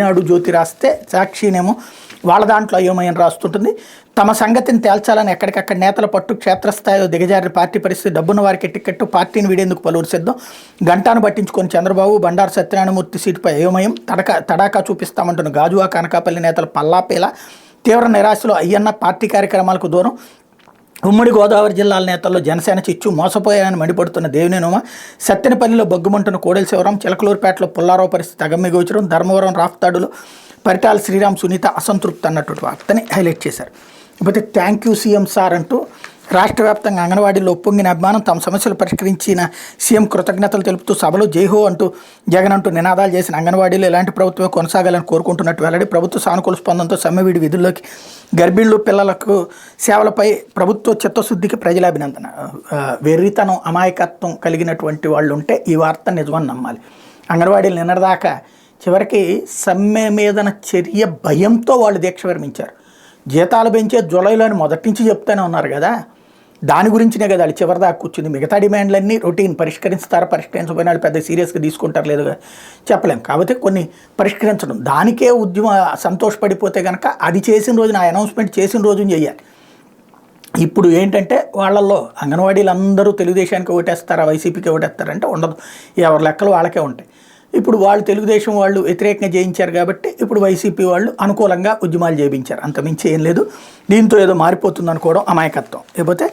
నాడు జ్యోతి రాస్తే సాక్షినేమో వాళ్ళ దాంట్లో అయోమయం రాస్తుంటుంది. తమ సంగతిని తేల్చాలని ఎక్కడికక్కడ నేతల పట్టు, క్షేత్రస్థాయిలో దిగజారిన పార్టీ పరిస్థితి, డబ్బున్న వారికి టిక్కెట్టు, పార్టీని వీడేందుకు పలువురు సిద్ధం, గంటాను పట్టించుకొని చంద్రబాబు, బండారు సత్యనారాయణమూర్తి సీటుపై అయోమయం, తడాకా చూపిస్తామంటున్న గాజువాక, అనకాపల్లి నేతల పల్లాపేల, తీవ్ర నిరాశలో అయ్యన్న, పార్టీ కార్యక్రమాలకు దూరం, ఉమ్మడి గోదావరి జిల్లాల నేతల్లో జనసేన చిచ్చు, మోసపోయాయని మండిపడుతున్న దేవినేనుమ, సత్తెనపల్లిలో బొగ్గుమంటున్న కోడెల శివరాం, చిలకలూరుపేటలో పుల్లారావు పరిస్థితి అగమ్యగోచరం, ధర్మవరం రాఫ్తాడులో పరిటాల శ్రీరామ్, సునీత అసంతృప్తి అన్నటువంటి వార్తని హైలైట్ చేశారు. ఇకపోతే థ్యాంక్ యూ సీఎం సార్ అంటూ రాష్ట్ర వ్యాప్తంగా అంగన్వాడీలో ఉప్పొంగిన అభిమానం, తమ సమస్యలు పరిష్కరించిన సీఎం కృతజ్ఞతలు తెలుపుతూ సభలో జైహో అంటూ జగన్ అంటూ నినాదాలు చేసిన అంగన్వాడీలు ఎలాంటి ప్రభుత్వమే కొనసాగాలని కోరుకుంటున్నట్టు వెల్లడి. ప్రభుత్వ సానుకూల స్పందనతో సమ్మెవీడి విధుల్లోకి, గర్భిణులు పిల్లలకు సేవలపై ప్రభుత్వ చిత్తశుద్ధికి ప్రజల అభినందన. వెర్రితనం, అమాయకత్వం కలిగినటువంటి వాళ్ళు ఉంటే ఈ వార్త నిజమని నమ్మాలి. అంగన్వాడీలు నిన్నటిదాకా చివరికి సమ్మె మీదన చర్య భయంతో వాళ్ళు దీక్ష విరమించారు. జీతాలు పెంచే జులైలోని మొదటి నుంచి చెప్తూనే ఉన్నారు కదా, దాని గురించినే కదా వాళ్ళు చివరిదాకా కూర్చుంది. మిగతా డిమాండ్లన్నీ రొటీన్, పరిష్కరించకపోయిన వాళ్ళు పెద్ద సీరియస్గా తీసుకుంటారు లేదు చెప్పలేం. కాబట్టి కొన్ని పరిష్కరించడం, దానికే ఉద్యమ సంతోషపడిపోతే కనుక అది చేసిన రోజున, ఆ అనౌన్స్మెంట్ చేసిన రోజున చేయాలి. ఇప్పుడు ఏంటంటే వాళ్ళల్లో అంగన్వాడీలు అందరూ తెలుగుదేశానికి ఓటేస్తారా, వైసీపీకి ఓటేస్తారంటే ఉండదు, ఎవరి లెక్కలు వాళ్ళకే ఉంటాయి. ఇప్పుడు వాళ్ళు తెలుగుదేశం వాళ్ళు వ్యతిరేకంగా చేయించారు కాబట్టి ఇప్పుడు వైసీపీ వాళ్ళు అనుకూలంగా ఉద్యమాలు చేయించారు, అంతమించి ఏం లేదు. దీంతో ఏదో మారిపోతుంది అనుకోవడం అమాయకత్వం. లేకపోతే